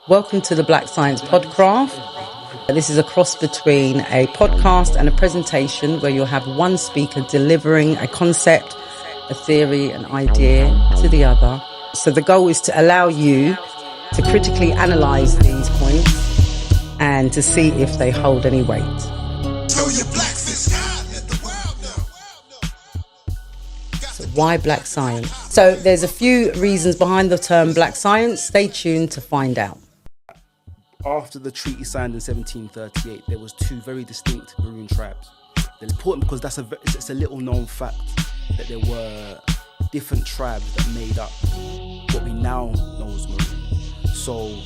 Welcome to the Black Science Podcraft. This is a cross between a podcast and a presentation where you'll have one speaker delivering a concept, a theory, an idea to the other. So the goal is to allow you to critically analyse these points and to see if they hold any weight. So why Black Science? So there's a few reasons behind the term Black Science. Stay tuned to find out. After the treaty signed in 1738, there was two very distinct Maroon tribes. They're important because it's a little known fact that there were different tribes that made up what we now know as Maroon. So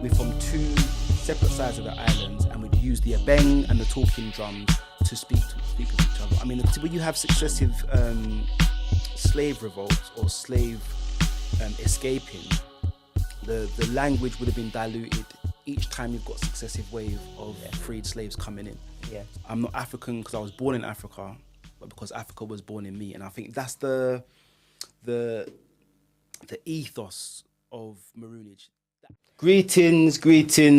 we're from two separate sides of the islands, and we'd use the abeng and the talking drums to speak with each other. I mean, when you have successive slave revolts or slave escaping, the language would have been diluted each time you've got successive wave of freed slaves coming in. Yeah. I'm not African because I was born in Africa, but because Africa was born in me. And I think that's the ethos of Maroonage. Greetings,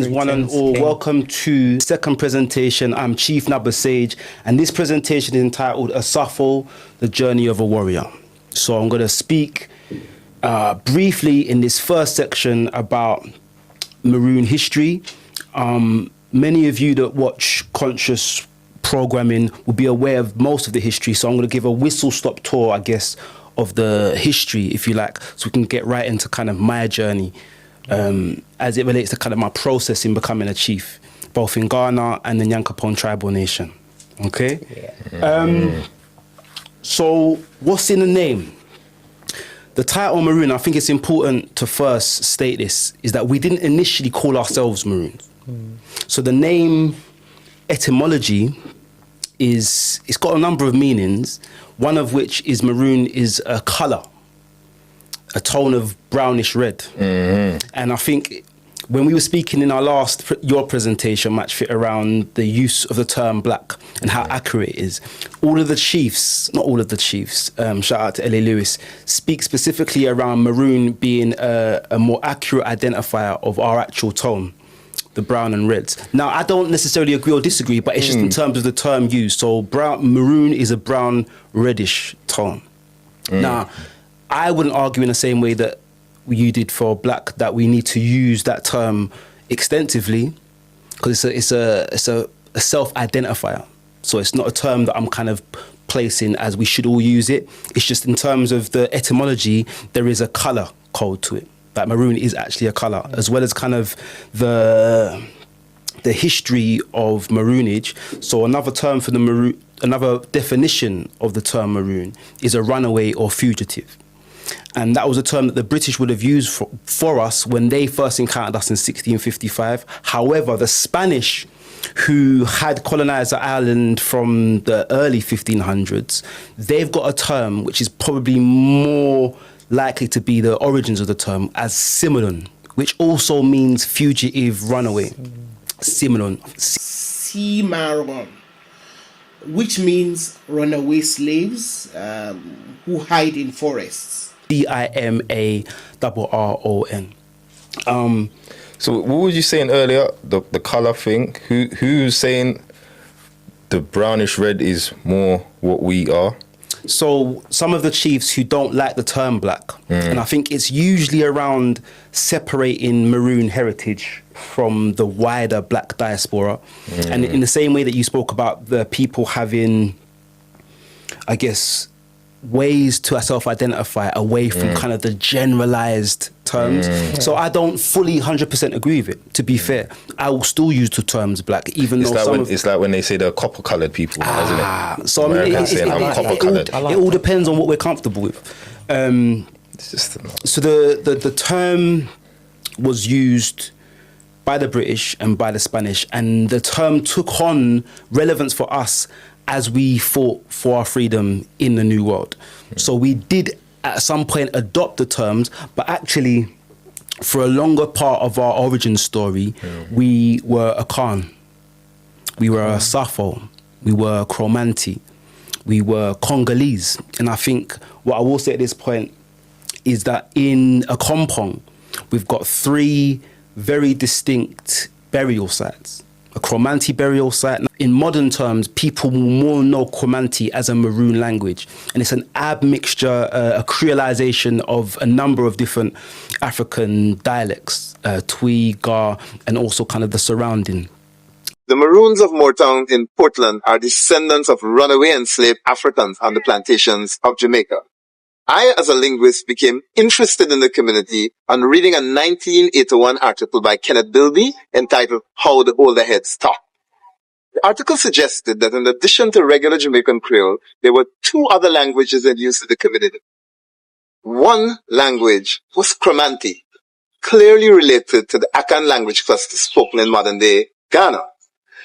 one and all. Welcome to the second presentation. I'm Chief Naba Sage, and this presentation is entitled ASAFO, The Journey of a Warrior. So I'm going to speak briefly in this first section about Maroon history. Many of you that watch conscious programming will be aware of most of the history, so I'm going to give a whistle-stop tour, I guess, of the history, if you like, so we can get right into kind of my journey as it relates to kind of my process in becoming a chief, both in Ghana and the Nyankopon tribal nation. Okay? Yeah. So what's in the name? The title Maroon, I think it's important to first state this, is that we didn't initially call ourselves Maroons. So the name etymology it's got a number of meanings, one of which is maroon is a colour, a tone of brownish red. And I think when we were speaking in our your presentation, Match Fit, around the use of the term black and how accurate it is, all of the chiefs, not all of the chiefs, shout out to L.A. Lewis, speak specifically around maroon being a more accurate identifier of our actual tone, the brown and reds. Now, I don't necessarily agree or disagree, but it's just in terms of the term used. So maroon is a brown reddish tone. Now, I wouldn't argue in the same way that you did for black that we need to use that term extensively, because it's a self-identifier. So it's not a term that I'm kind of placing as we should all use it. It's just in terms of the etymology, there is a colour code to it. That maroon is actually a colour, as well as kind of the history of maroonage. So another term for the maroon, another definition of the term maroon is a runaway or fugitive. And that was a term that the British would have used for us when they first encountered us in 1655. However, the Spanish, who had colonised the island from the early 1500s, they've got a term which is probably more likely to be the origins of the term as Cimarron, which also means fugitive runaway. Cimarron, which means runaway slaves who hide in forests. Cimarron. So what were you saying earlier? The colour thing. Who's saying the brownish red is more what we are? So some of the chiefs who don't like the term black, and I think it's usually around separating Maroon heritage from the wider black diaspora. And in the same way that you spoke about the people having, I guess, ways to self-identify away from kind of the generalized terms. So I don't fully 100% agree with it, to be fair. I will still use the terms black, even though it's like when they say they're copper-coloured people, isn't it? So I mean, it all depends on what we're comfortable with. So the term was used by the British and by the Spanish, and the term took on relevance for us as we fought for our freedom in the New World. So we did at some point adopt the terms, but actually for a longer part of our origin story, we were a Khan, we were a ASAFO, we were Chromanti, we were Congolese. And I think what I will say at this point is that in a Kompong, we've got three very distinct burial sites. A Cromanti burial site. In modern terms, people will more know Cromanti as a Maroon language. And it's an admixture, a creolization of a number of different African dialects, Twi, Ga, and also kind of the surrounding. The Maroons of Moortown in Portland are descendants of runaway enslaved Africans on the plantations of Jamaica. I, as a linguist, became interested in the community on reading a 1981 article by Kenneth Bilby entitled How the Older Heads Talk. The article suggested that in addition to regular Jamaican Creole, there were two other languages in use in the community. One language was Cromanti, clearly related to the Akan language cluster spoken in modern-day Ghana.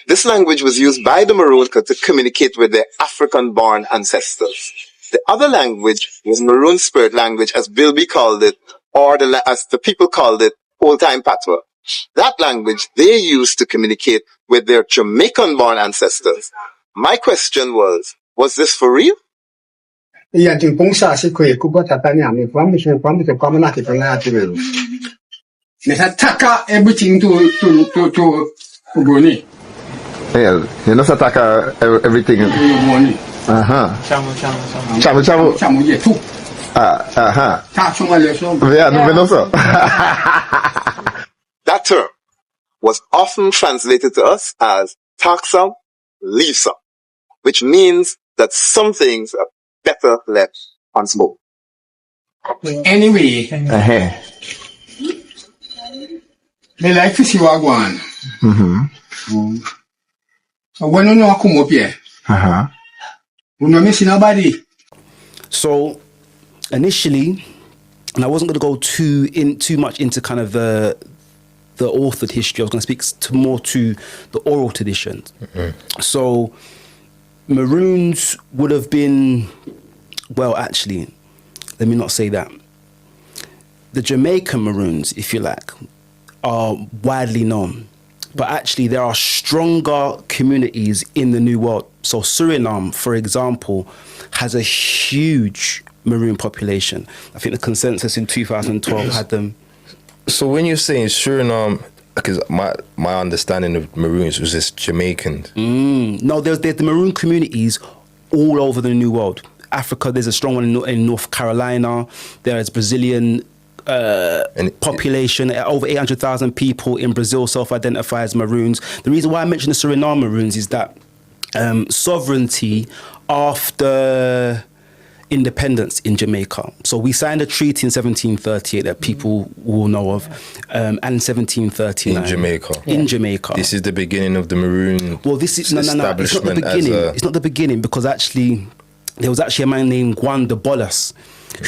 This language was used by the Maroons to communicate with their African-born ancestors. The other language was Maroon Spirit language, as Bilby called it, or as the people called it, old-time patois. That language they used to communicate with their Jamaican-born ancestors. My question was this for real? Yeah, everything to Ugoni. Yeah, you know, Sataka, everything. Chamu ye too. That term was often translated to us as taxa, leave some, which means that some things are better left unspoken. Anyway, they like to see Wagwan. So when you know come up here, we don't miss nobody. So initially, and I wasn't going to go too much into kind of the authored history. I was going to speak more to the oral tradition. So Maroons would have been, well, actually, let me not say that. The Jamaican Maroons, if you like, are widely known. But actually, there are stronger communities in the New World. So Suriname, for example, has a huge Maroon population. I think the consensus in 2012 had them. So when you're saying Suriname, because my understanding of Maroons was just Jamaicans. No, there's the Maroon communities all over the New World. Africa, there's a strong one in North Carolina. There is Brazilian population, over 800,000 people in Brazil self-identify as Maroons. The reason why I mentioned the Suriname Maroons is that sovereignty after independence in Jamaica. So we signed a treaty in 1738 that people will know of, and 1739 in Jamaica. In Jamaica, this is the beginning of the Maroon. Well, this is no. It's not the beginning. It's not the beginning because actually, there was actually a man named Juan de Bolas,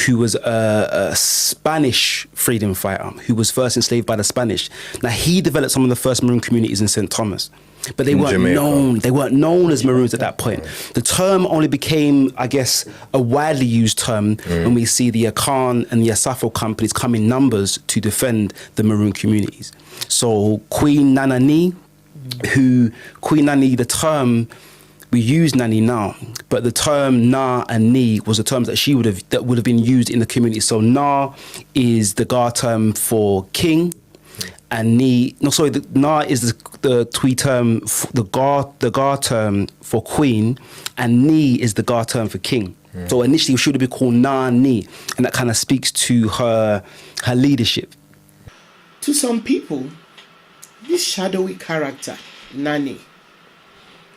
who was a Spanish freedom fighter who was first enslaved by the Spanish. Now he developed some of the first Maroon communities in St. Thomas, but they weren't known. They weren't known as Maroons at that point. The term only became, I guess, a widely used term when we see the Akan and the ASAFO companies come in numbers to defend the Maroon communities. So Queen Nanani, the term. We use Nani now, but the term Na and Ni was the terms that would have been used in the community. So Na is the Ga term for king, and Na is the Twi term, the Ga term for queen, and Ni is the Ga term for king. So initially, she would have been called Na Ni, and that kind of speaks to her leadership. To some people, this shadowy character, Nani,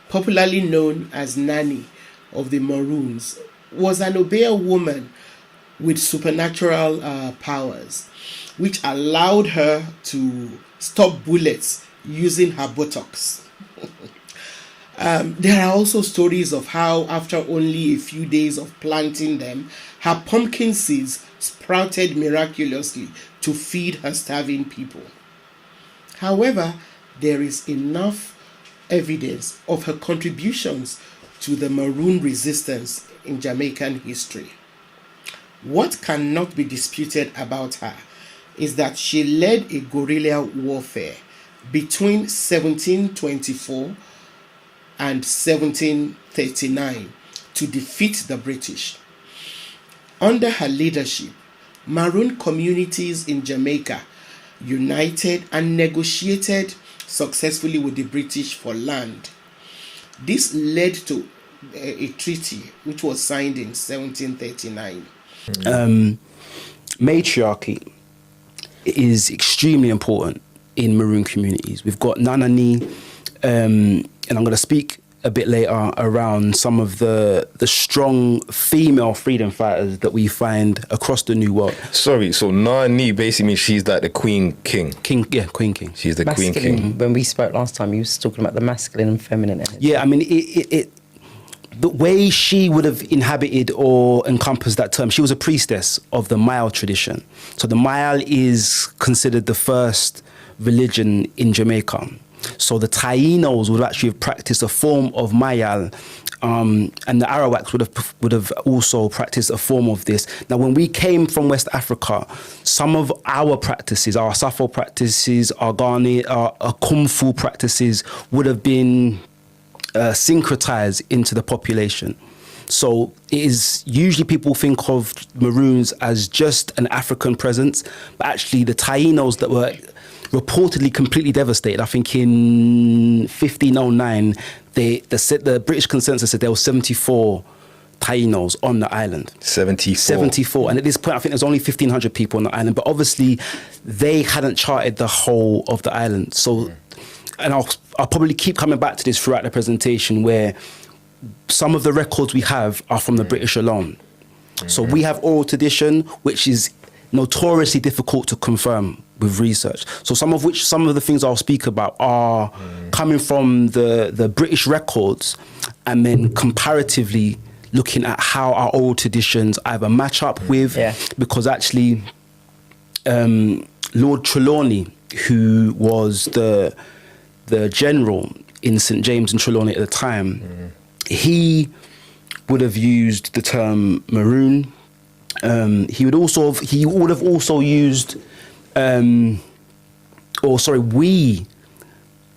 popularly known as Nanny of the Maroons, was an Obeah woman with supernatural powers, which allowed her to stop bullets using her buttocks. There are also stories of how, after only a few days of planting them, her pumpkin seeds sprouted miraculously to feed her starving people. However, there is enough evidence of her contributions to the Maroon resistance in Jamaican history. What cannot be disputed about her is that she led a guerrilla warfare between 1724 and 1739 to defeat the British. Under her leadership, Maroon communities in Jamaica united and negotiated successfully with the British for land. This led to a treaty which was signed in 1739. Matriarchy is extremely important in Maroon communities. We've got Nanani, and I'm going to speak a bit later around some of the strong female freedom fighters that we find across the New World. Sorry, so Nani basically means she's like the queen king. Queen king. She's the Masculine. queen king. When we spoke last time, you was talking about the masculine and feminine energy. Yeah, I mean, the way she would have inhabited or encompassed that term, she was a priestess of the Mayal tradition. So the Mayal is considered the first religion in Jamaica. So the Tainos would actually have practiced a form of Mayal, and the Arawaks would have also practiced a form of this. Now, when we came from West Africa, some of our practices, our ASAFO practices, our Ghani, our Kung Fu practices would have been syncretized into the population. So it is usually people think of Maroons as just an African presence, but actually the Tainos that were reportedly completely devastated. I think in 1509, the British consensus said there were 74 Tainos on the island. 74. And at this point, I think there's only 1,500 people on the island. But obviously, they hadn't charted the whole of the island. So, and I'll probably keep coming back to this throughout the presentation, where some of the records we have are from the British alone. So we have oral tradition, which is notoriously difficult to confirm with research. So some of the things I'll speak about are coming from the British records, and then comparatively looking at how our oral traditions either match up with, because actually Lord Trelawney, who was the general in St. James and Trelawney at the time, he would have used the term Maroon. He would have also used, we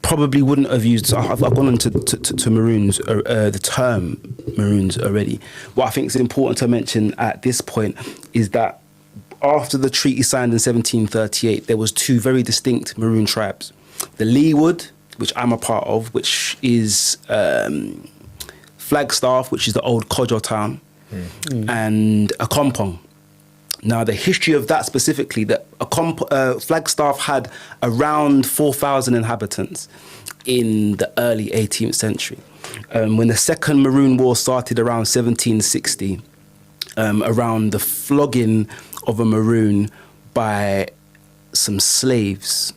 probably wouldn't have used. I've gone into to Maroons, the term Maroons already. What I think is important to mention at this point is that after the treaty signed in 1738, there was two very distinct Maroon tribes: the Leeward, which I'm a part of, which is Flagstaff, which is the old Kodjo town, and Akompong. Now, the history of that specifically, that Flagstaff had around 4,000 inhabitants in the early 18th century. When the second Maroon Wars started around 1760, around the flogging of a Maroon by some slaves,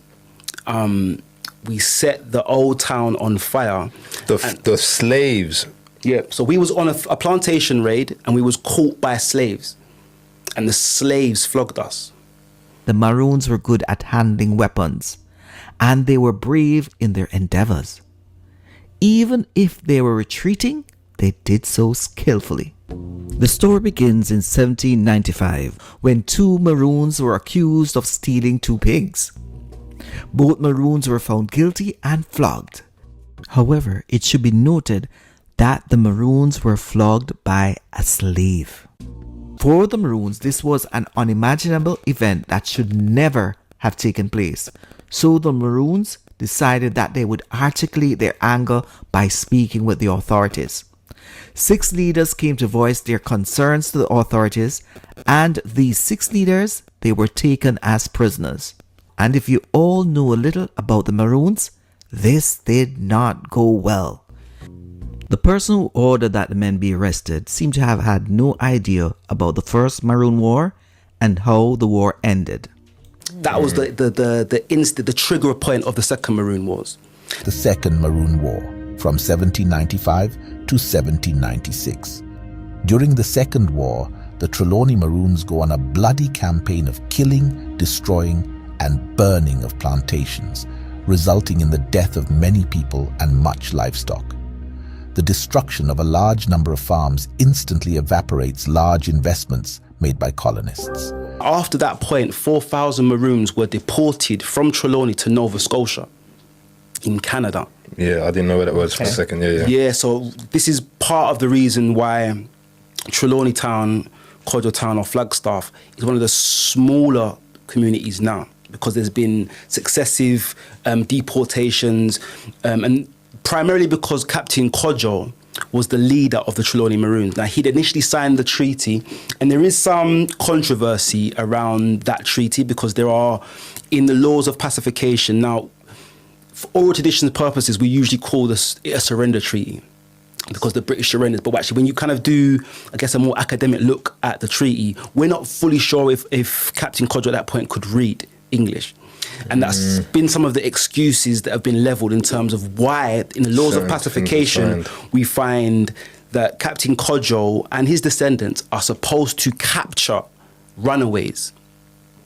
we set the old town on fire. The slaves? Yeah, so we was on a plantation raid, and we was caught by slaves. And the slaves flogged us. The Maroons were good at handling weapons, and they were brave in their endeavors. Even if they were retreating, they did so skillfully. The story begins in 1795, when two Maroons were accused of stealing 2 pigs. Both Maroons were found guilty and flogged. However, it should be noted that the Maroons were flogged by a slave. For the Maroons, this was an unimaginable event that should never have taken place. So the Maroons decided that they would articulate their anger by speaking with the authorities. 6 leaders came to voice their concerns to the authorities, and these 6 leaders, they were taken as prisoners. And if you all know a little about the Maroons, this did not go well. The person who ordered that the men be arrested seemed to have had no idea about the first Maroon War and how the war ended. That was the trigger point of the second Maroon Wars. The second Maroon War, from 1795 to 1796. During the Second War, the Trelawney Maroons go on a bloody campaign of killing, destroying, and burning of plantations, resulting in the death of many people and much livestock. The destruction of a large number of farms instantly evaporates large investments made by colonists. After that point, 4,000 Maroons were deported from Trelawney to Nova Scotia in Canada. Yeah, I didn't know where that was for a second. Yeah, so this is part of the reason why Trelawney Town, Kodjo Town or Flagstaff is one of the smaller communities now. because there's been successive deportations, and primarily because Captain Kojo was the leader of the Trelawney Maroons. Now, he'd initially signed the treaty, and there is some controversy around that treaty because there are, in the laws of pacification, now, for oral traditions purposes, we usually call this a surrender treaty because the British surrendered. But actually, when you kind of do, I guess, a more academic look at the treaty, we're not fully sure if Captain Kojo at that point could read English. And that's been some of the excuses that have been levelled in terms of why, in the laws of pacification, we find that Captain Kojo and his descendants are supposed to capture runaways.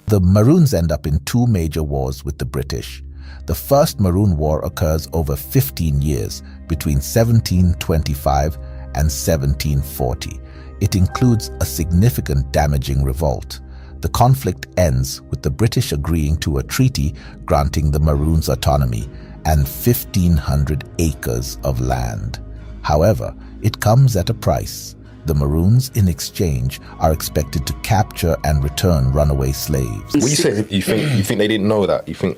The Maroons end up in two major wars with the British. The First Maroon War occurs over 15 years, between 1725 and 1740. It includes a significant damaging revolt. The conflict ends with the British agreeing to a treaty granting the Maroons autonomy and 1,500 acres of land. However, it comes at a price. The Maroons, in exchange, are expected to capture and return runaway slaves. What you say? You think they didn't know that? You think?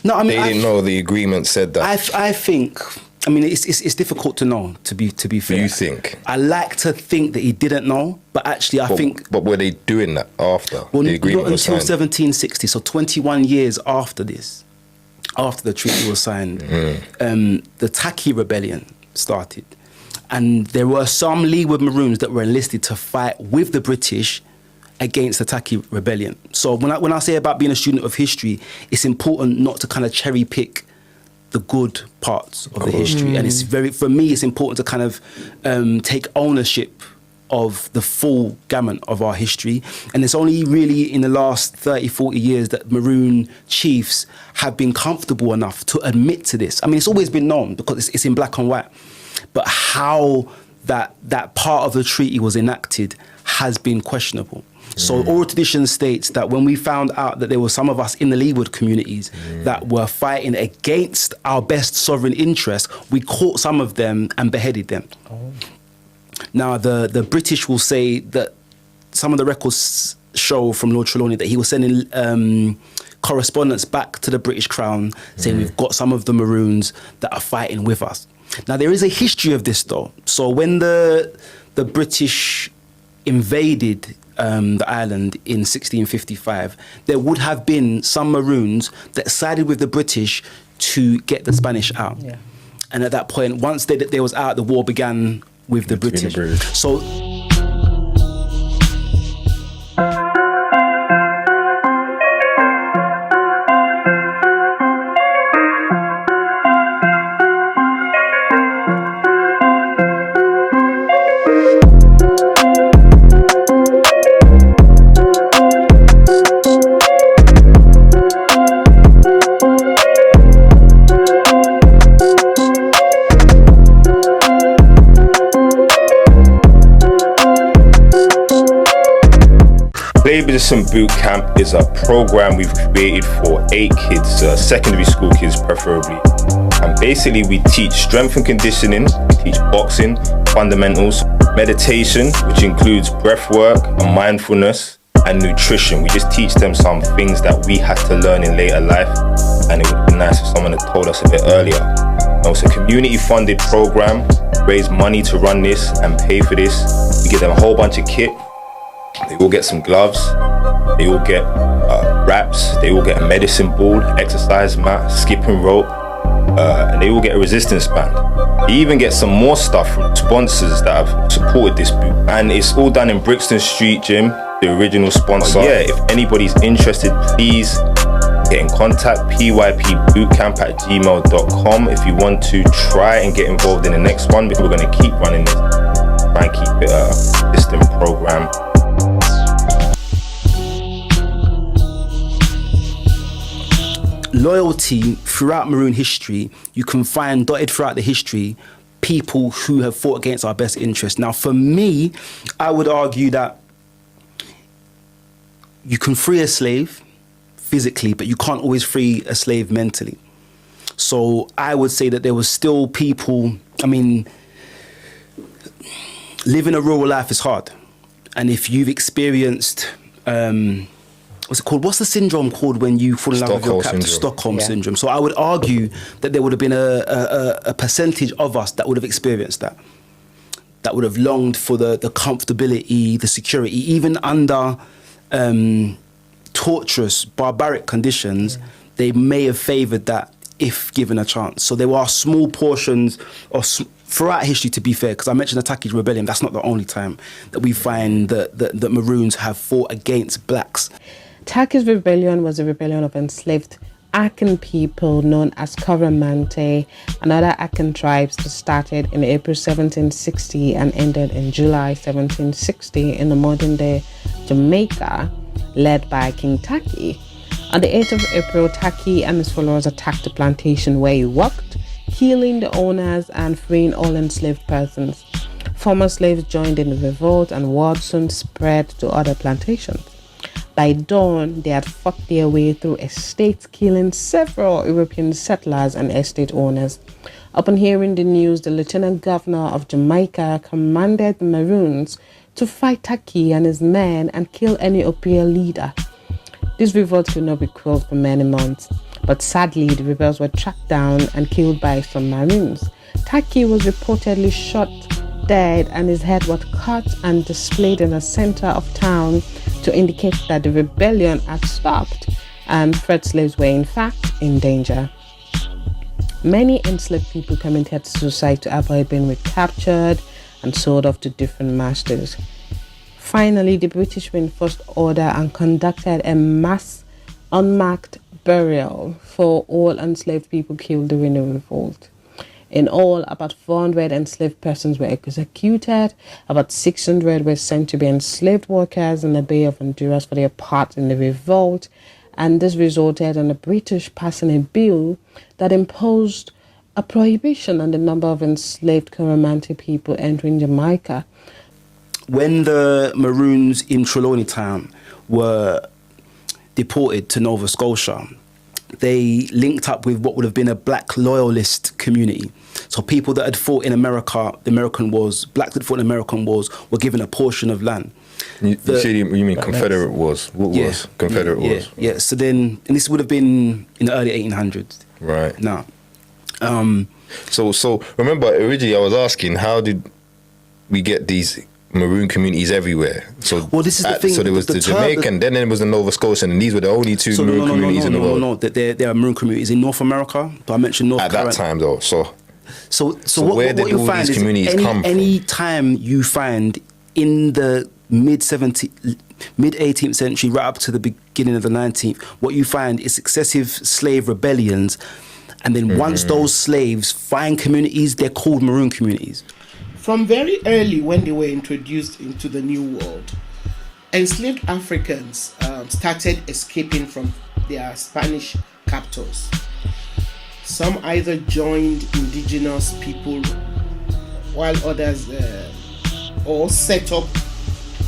No, I mean, they didn't know the agreement said that. I think. I mean, it's difficult to know. To be fair, you think? I like to think that he didn't know, but actually, I think. But were they doing that after the agreement not was until signed? 1760, so 21 years after this, after the treaty was signed, the Taki Rebellion started, and there were some Leeward Maroons that were enlisted to fight with the British against the Taki Rebellion. So when I say about being a student of history, it's important not to kind of cherry pick the good parts of the history, and for me it's important to kind of take ownership of the full gamut of our history. And it's only really in the last 30-40 years that Maroon chiefs have been comfortable enough to admit to this. I mean, it's always been known because it's in black and white, but how that part of the treaty was enacted has been questionable. So oral tradition states that when we found out that there were some of us in the Leeward communities that were fighting against our best sovereign interest, we caught some of them and beheaded them. Now, the British will say that some of the records show from Lord Trelawney that he was sending correspondence back to the British Crown saying we've got some of the Maroons that are fighting with us. Now, there is a history of this, though. So when the British invaded the island in 1655, there would have been some Maroons that sided with the British to get the Spanish out. Yeah. And at that point, once they was out, the war began with the British. So Citizen Boot Camp is a program we've created for 8 kids, secondary school kids preferably. And basically we teach strength and conditioning, we teach boxing, fundamentals, meditation, which includes breath work and mindfulness, and nutrition. We just teach them some things that we had to learn in later life, and it would be nice if someone had told us a bit earlier. Now, it's a community funded program, raise money to run this and pay for this. We give them a whole bunch of kit. They all get some gloves, they all get wraps, they all get a medicine ball, exercise mat, skipping rope, and they all get a resistance band. They even get some more stuff from sponsors that have supported this boot. And it's all done in Brixton Street Gym, the original sponsor. Yeah, if anybody's interested, please get in contact, pypbootcamp@gmail.com if you want to try and get involved in the next one, because we're going to keep running this, try and keep it a consistent program. Loyalty throughout Maroon history, you can find dotted throughout the history people who have fought against our best interests. Now, for me, I would argue that you can free a slave physically, but you can't always free a slave mentally. So I would say that there was still people, I mean, living a rural life is hard. And if you've experienced, what's it called? What's the syndrome called when you fall in love with your captor? Stockholm syndrome. So I would argue that there would have been a percentage of us that would have experienced that would have longed for the comfortability, the security, even under torturous, barbaric conditions. They may have favoured that if given a chance. So there are small portions throughout history, to be fair, because I mentioned the Taki's rebellion. That's not the only time that we find that Maroons have fought against blacks. Taki's rebellion was a rebellion of enslaved Akan people known as Coromantee and other Akan tribes that started in April 1760 and ended in July 1760 in the modern-day Jamaica, led by King Taki. On the 8th of April, Taki and his followers attacked the plantation where he worked, killing the owners and freeing all enslaved persons. Former slaves joined in the revolt, and word soon spread to other plantations. By dawn, they had fought their way through estates, killing several European settlers and estate owners. Upon hearing the news, the Lieutenant Governor of Jamaica commanded the Maroons to fight Taki and his men and kill any Opia leader. This revolt could not be quelled for many months, but sadly the rebels were tracked down and killed by some Maroons. Taki was reportedly shot dead and his head was cut and displayed in the center of town to indicate that the rebellion had stopped and freed slaves were in fact in danger. Many enslaved people committed suicide to avoid being recaptured and sold off to different masters. Finally, the British reinforced order and conducted a mass unmarked burial for all enslaved people killed during the revolt. In all, about 400 enslaved persons were executed, about 600 were sent to be enslaved workers in the Bay of Honduras for their part in the revolt, and this resulted in the British passing a bill that imposed a prohibition on the number of enslaved Coromantee people entering Jamaica. When the Maroons in Trelawney Town were deported to Nova Scotia, they linked up with what would have been a black loyalist community. So people that had fought in America, the American Wars, blacks that fought in the American Wars were given a portion of land. You mean Confederate Wars? What was Confederate Wars? Yeah, so then, and this would have been in the early 1800s. Right. Now. So remember, originally I was asking, how did we get these Maroon communities everywhere? So, well, this is the thing. So there was the Jamaican, then there was the Nova Scotian, and these were the only two Maroon communities in the world. No, there are Maroon communities in North America. But I mentioned North Carolina. At that time, though. So where did all these communities come from? Any time you find in the mid 18th century, right up to the beginning of the 19th, what you find is successive slave rebellions, and then once those slaves find communities, they're called Maroon communities. From very early, when they were introduced into the New World, enslaved Africans started escaping from their Spanish captors. Some either joined indigenous people, while others or set up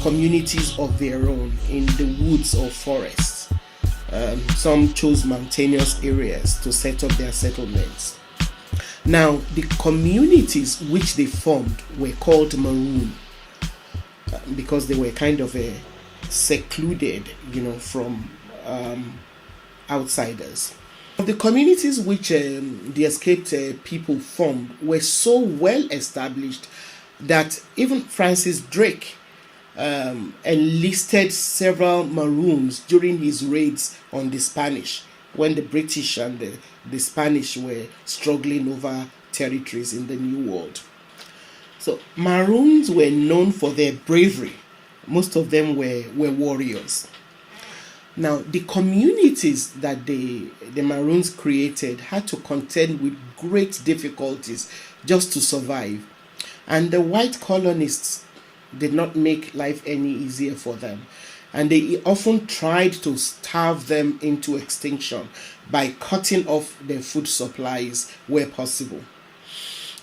communities of their own in the woods or forests. Some chose mountainous areas to set up their settlements. Now, the communities which they formed were called Maroon because they were kind of secluded, from outsiders. The communities which the escaped people formed were so well established that even Francis Drake enlisted several Maroons during his raids on the Spanish, when the British and the Spanish were struggling over territories in the New World. So Maroons were known for their bravery. Most of them were warriors. Now, the communities that the Maroons created had to contend with great difficulties just to survive. And the white colonists did not make life any easier for them. And they often tried to starve them into extinction by cutting off their food supplies where possible.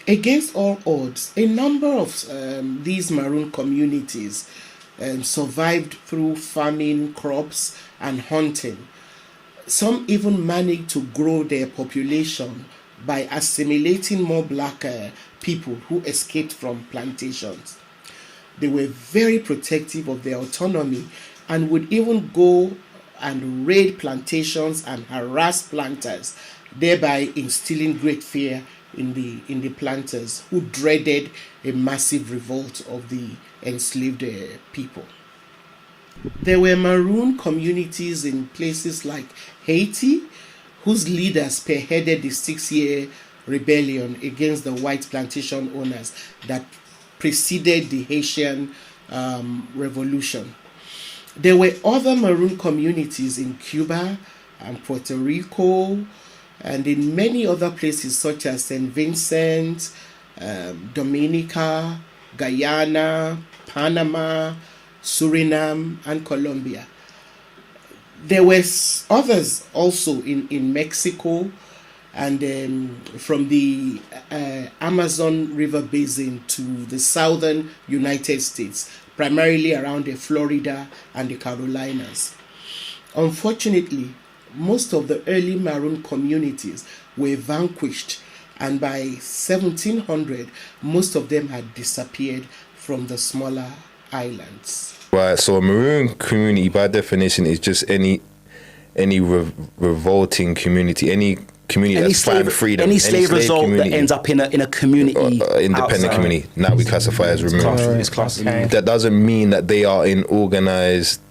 Against all odds, a number of these Maroon communities survived through farming, crops, and hunting. Some even managed to grow their population by assimilating more black people who escaped from plantations. They were very protective of their autonomy and would even go and raid plantations and harass planters, thereby instilling great fear in the planters, who dreaded a massive revolt of the enslaved people. There were Maroon communities in places like Haiti, whose leaders spearheaded the 6-year rebellion against the white plantation owners that preceded the Haitian Revolution. There were other Maroon communities in Cuba and Puerto Rico and in many other places such as St. Vincent, Dominica, Guyana, Panama, Suriname, and Colombia. There were others also in Mexico and from the Amazon River Basin to the southern United States, primarily around the Florida and the Carolinas. Unfortunately, most of the early Maroon communities were vanquished, and by 1700, most of them had disappeared from the smaller islands. Right, so a Maroon community, by definition, is just any revolting community, any community that's fighting freedom. Any slave result that ends up in a community, independent outside. community. Now we classify as removed. It's classified. That doesn't mean that they are in organized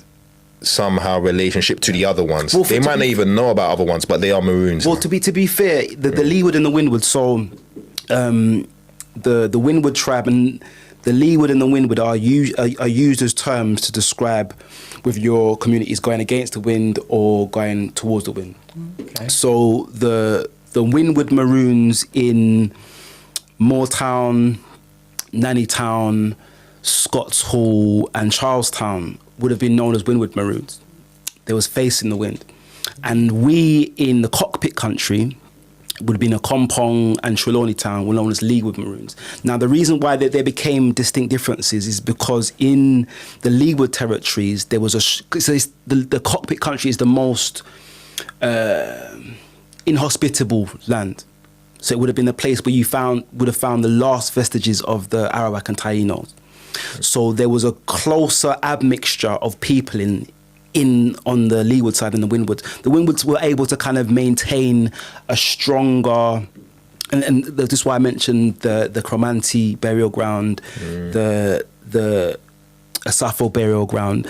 somehow relationship to the other ones. Well, they might not even know about other ones, but they are Maroons. Well, to be fair, the Leeward and the Windward. So, the Windward tribe and the Leeward and the Windward are used as terms to describe whether your community is going against the wind or going towards the wind. Okay. So the Windward Maroons in Moortown, Nannytown, Scots Hall, and Charlestown would have been known as Windward Maroons. They was facing the wind, and we in the cockpit country would have been a Kompong and Trelawney Town were known as Leeward Maroons. Now, the reason why there became distinct differences is because in the Leeward territories, there was the cockpit country is the most inhospitable land. So it would have been a place where you would have found the last vestiges of the Arawak and Taínos. So there was a closer admixture of people on the Leeward side than the Windward. The Windwards were able to kind of maintain a stronger, and this is why I mentioned the Cromanti burial ground, the ASAFO burial ground.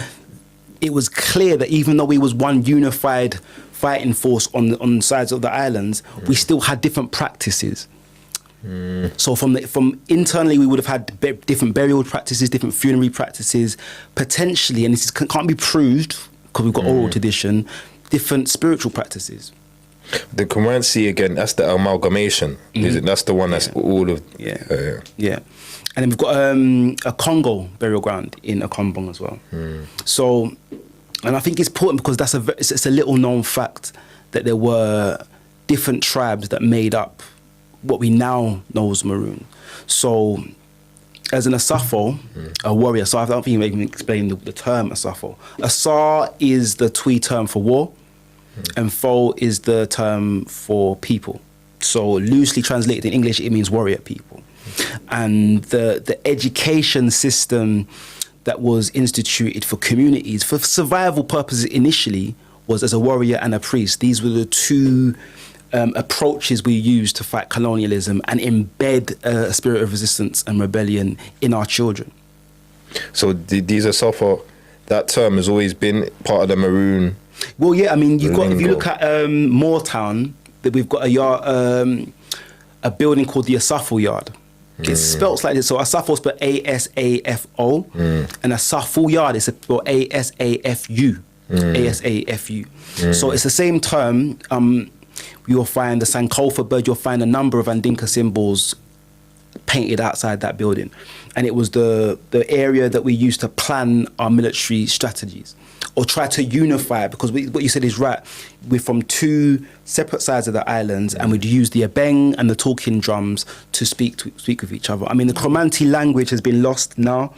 It was clear that even though we was one unified fighting force on the sides of the islands, we still had different practices. So from internally, we would have had different burial practices, different funerary practices, potentially, and this can't be proved because we've got oral tradition, different spiritual practices. The Comanche, again, that's the amalgamation. Is it? That's the one that's all of... Yeah. And then we've got a Congo burial ground in Akombong as well. So, and I think it's important because it's a little known fact that there were different tribes that made up what we now know as Maroon. So, as an ASAFO, a warrior, so I don't think you even explain the term ASAFO. Asa is the Twi term for war, and Fo is the term for people. So, loosely translated in English, it means warrior people. And the education system that was instituted for communities, for survival purposes initially, was as a warrior and a priest. These were the two approaches we use to fight colonialism and embed a spirit of resistance and rebellion in our children. So these are so that term has always been part of the Maroon. Well, yeah, I mean, if you look at Moortown, that we've got a building called the ASAFO Yard. It's spelled like this. So ASAFO is spelled ASAFO, and ASAFO Yard is spelled ASAFU. ASAFU. So it's the same term. You'll find the Sankofa bird, you'll find a number of Andinka symbols painted outside that building. And it was the area that we used to plan our military strategies or try to unify, because what you said is right. We're from two separate sides of the islands, and we'd use the abeng and the talking drums to speak with each other. I mean, the Cromanti language has been lost now.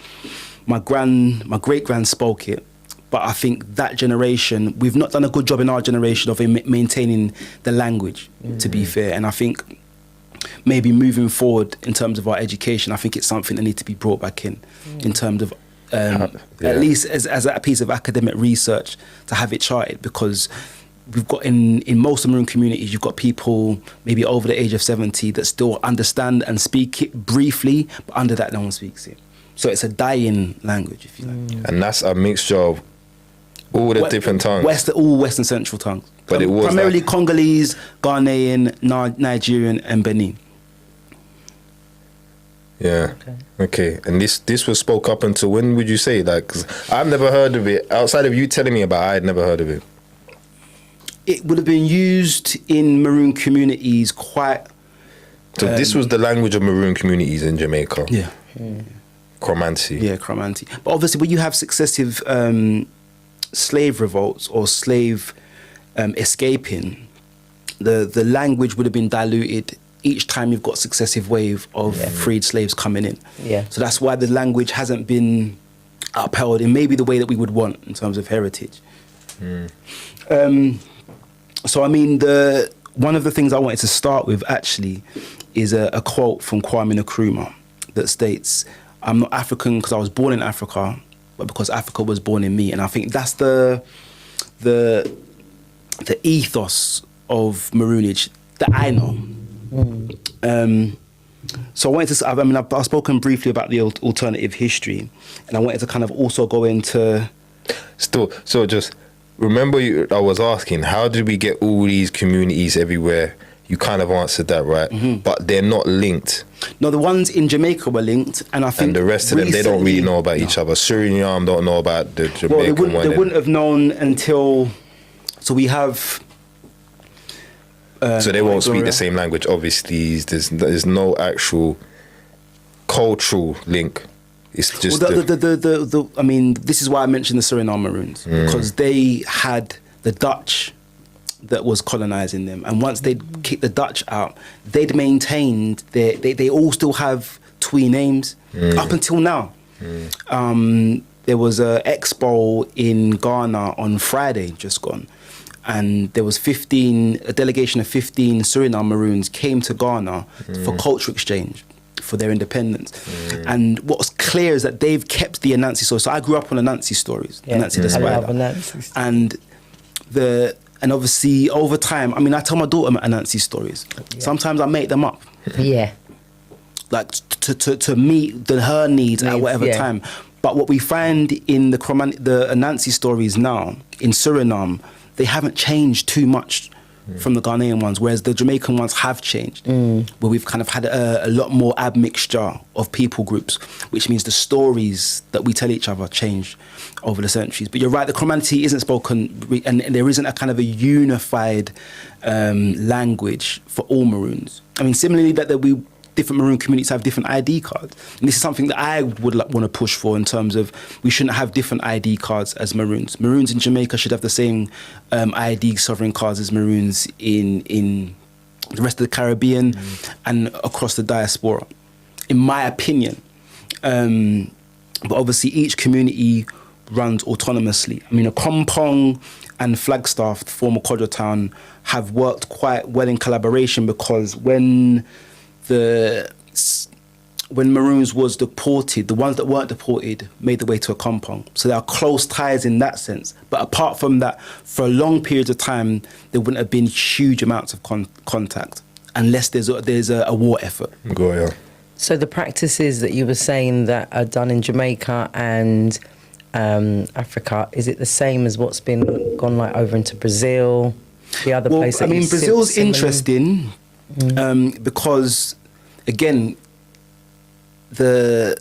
My great-grand spoke it. But I think that generation, we've not done a good job in our generation of maintaining the language, to be fair. And I think maybe moving forward in terms of our education, I think it's something that needs to be brought back in terms of at least as a piece of academic research, to have it charted, because we've got in most Maroon communities, you've got people maybe over the age of 70 that still understand and speak it briefly, but under that no one speaks it. So it's a dying language, if you like. And that's a mixture of all the different tongues. All Western Central tongues. But it was primarily Congolese, Ghanaian, Nigerian, and Benin. Yeah. Okay. And this was spoke up until when would you say that? Because I've never heard of it. Outside of you telling me about it, I had never heard of it. It would have been used in Maroon communities quite... So this was the language of Maroon communities in Jamaica? Yeah. Chromanti. Yeah, Chromanti. But obviously when you have successive slave revolts or slave escaping, the language would have been diluted each time you've got successive wave of freed slaves coming in. Yeah. So that's why the language hasn't been upheld in maybe the way that we would want in terms of heritage. So I mean, one of the things I wanted to start with actually is a quote from Kwame Nkrumah that states, "I'm not African because I was born in Africa, but because Africa was born in me." And I think that's the ethos of Maroonage that I know. So I wanted to, I've spoken briefly about the alternative history, and I wanted to kind of also go into... So just remember, I was asking, how did we get all these communities everywhere? You kind of answered that, right? But they're not linked. No, the ones in Jamaica were linked, and I think... And the rest of them, they don't really know about each other. Suriname don't know about the Jamaican one. They wouldn't have known until... So we have... so they won't speak the same language. Obviously, there's no actual cultural link. It's just I mean, this is why I mentioned the Suriname Maroons, because they had the Dutch that was colonizing them, and once they'd kicked the Dutch out, they'd maintained they all still have Twi names up until now. There was a expo in Ghana on Friday, just gone. And there was a delegation of 15 Suriname Maroons came to Ghana for cultural exchange for their independence. And what's clear is that they've kept the Anansi stories. So I grew up on Anansi stories, Anansi the Spider. I love Anansi. And obviously over time, I mean, I tell my daughter Anansi stories. Sometimes I make them up. Yeah. Like to meet her needs at whatever time. But what we find in the Anansi stories now in Suriname, they haven't changed too much from the Ghanaian ones, whereas the Jamaican ones have changed, where we've kind of had a lot more admixture of people groups, which means the stories that we tell each other change over the centuries. But you're right, the Chromanti isn't spoken, and there isn't a kind of a unified language for all Maroons. I mean, similarly, that different Maroon communities have different ID cards. And this is something that I would want to push for in terms of we shouldn't have different ID cards as Maroons. Maroons in Jamaica should have the same ID sovereign cards as Maroons in the rest of the Caribbean and across the diaspora, in my opinion. But obviously each community runs autonomously. I mean, Akompong and Flagstaff, the former Kodjo town, have worked quite well in collaboration, because when Maroons was deported, the ones that weren't deported made their way to Akompong. So there are close ties in that sense. But apart from that, for a long period of time, there wouldn't have been huge amounts of contact unless there's a war effort. So the practices that you were saying that are done in Jamaica and Africa, is it the same as what's been gone like over into Brazil, the other place? I mean, Brazil's interesting because, again, the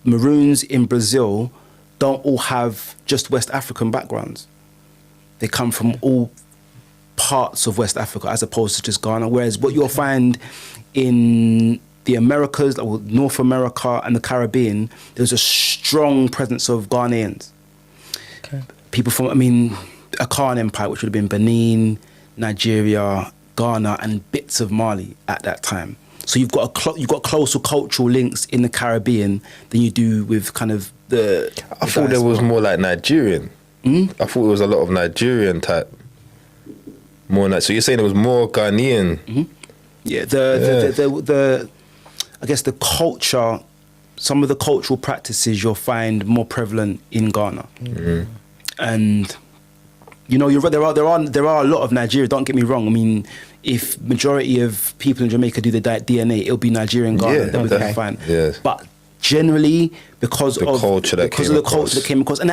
Maroons in Brazil don't all have just West African backgrounds. They come from all parts of West Africa as opposed to just Ghana. Whereas what you'll find in the Americas, like North America and the Caribbean, there's a strong presence of Ghanaians. Okay. People from, Akan Empire, which would have been Benin, Nigeria, Ghana, and bits of Mali at that time. So you've got closer cultural links in the Caribbean than you do with kind of the I thought there was more like Nigerian. I thought it was a lot of Nigerian type. So you're saying it was more Ghanaian? Yeah, the I guess the culture some of the cultural practices you'll find more prevalent in Ghana. And you know, you're right, there are a lot of Nigeria, don't get me wrong. I mean, if majority of people in Jamaica do the DNA, it'll be Nigerian Ghana that we're going to find. But generally, because of the culture that came across, and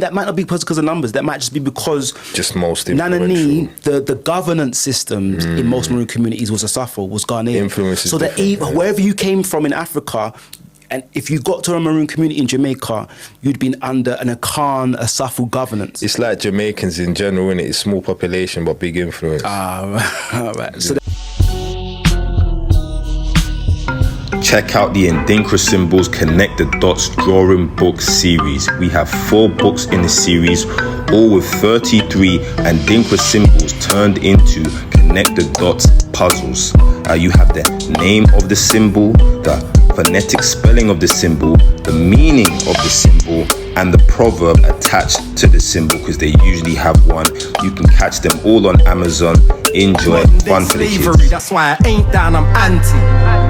that might not be because of numbers. That might just be because just most Nanani, the governance systems in most Maroon communities was ASAFO, was Ghanaian. So that wherever you came from in Africa, and if you got to a Maroon community in Jamaica, you'd been under an Akan, ASAFO governance. It's like Jamaicans in general, innit? It's small population but big influence. Right. So check out the Ndinkra Symbols Connect the Dots Drawing Book series. We have 4 books in the series, all with 33 Ndinkra symbols turned into Connect the Dots puzzles. You have the name of the symbol, the phonetic spelling of the symbol, the meaning of the symbol, and the proverb attached to the symbol, because they usually have one. You can catch them all on Amazon. Enjoy. Fun for the kids. That's why I ain't down, I'm anti.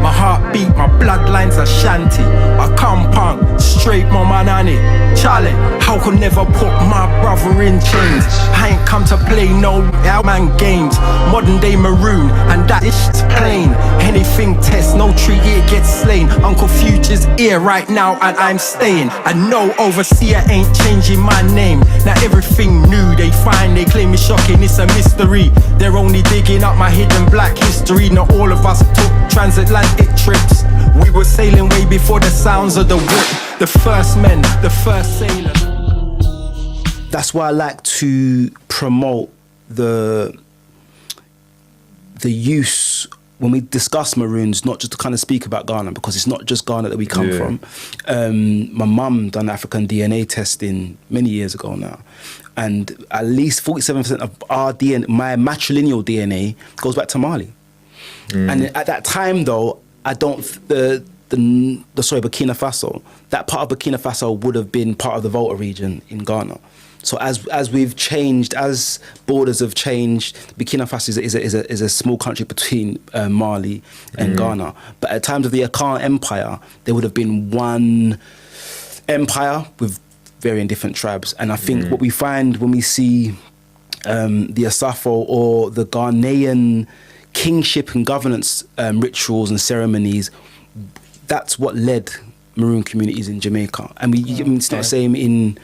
My heart beat, my bloodlines are shanty. I come punk, straight mama nanny. Charlie, how could never put my brother in chains? I ain't come to play no man games. Modern day Maroon, and that is plain. Anything test, no tree here gets slain. Uncle Future's here right now and I'm staying. I know overseer ain't changing my name. Now everything new they find, they claim it's shocking, it's a mystery. They're only digging up my hidden black history. Not all of us took transatlantic trips. We were sailing way before the sounds of the whip. The first men, the first sailors. That's why I like to promote the use when we discuss Maroons, not just to kind of speak about Ghana, because it's not just Ghana that we come from. My mum done African DNA testing many years ago now, and at least 47% of our DNA, my matrilineal DNA, goes back to Mali. And at that time, though, Burkina Faso, that part of Burkina Faso would have been part of the Volta region in Ghana. So as we've changed, as borders have changed, Burkina Faso is a small country between Mali and Ghana. But at times of the Akan Empire, there would have been one empire with varying different tribes. And I think what we find when we see the ASAFO or the Ghanaian kingship and governance rituals and ceremonies, that's what led Maroon communities in Jamaica. And it's not the same in...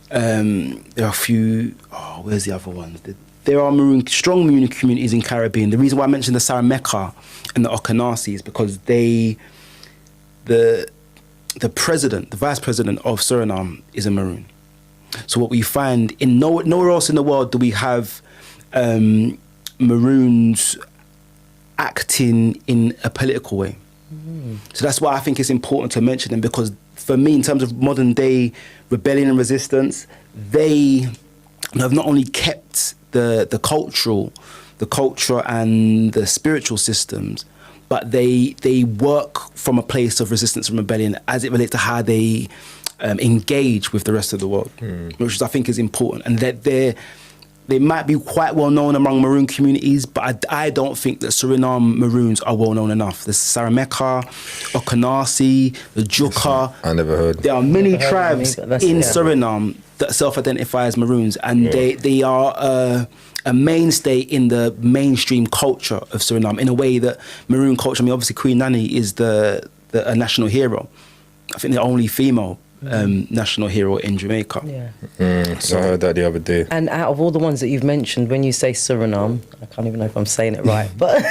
there are a few... where's the other one? There are strong Maroon communities in Caribbean. The reason why I mentioned the Sarameka and the Okanasi is because the president, the vice president of Suriname is a Maroon. So what we find in nowhere else in the world do we have Maroons acting in a political way. So that's why I think it's important to mention them, because for me, in terms of modern day rebellion and resistance, they have not only kept the culture and the spiritual systems, but they work from a place of resistance and rebellion as it relates to how they engage with the rest of the world, which I think is important. And that they might be quite well known among Maroon communities, but I don't think that Suriname Maroons are well known enough. The Sarameka, Okanasi, the Juka. I never heard. There are many tribes in Suriname that self-identify as Maroons, and they are a mainstay in the mainstream culture of Suriname in a way that Maroon culture, I mean, obviously Queen Nanny is a national hero. I think the only female national hero in Jamaica. So I heard that the other day. And out of all the ones that you've mentioned, when you say Suriname, I can't even know if I'm saying it right, but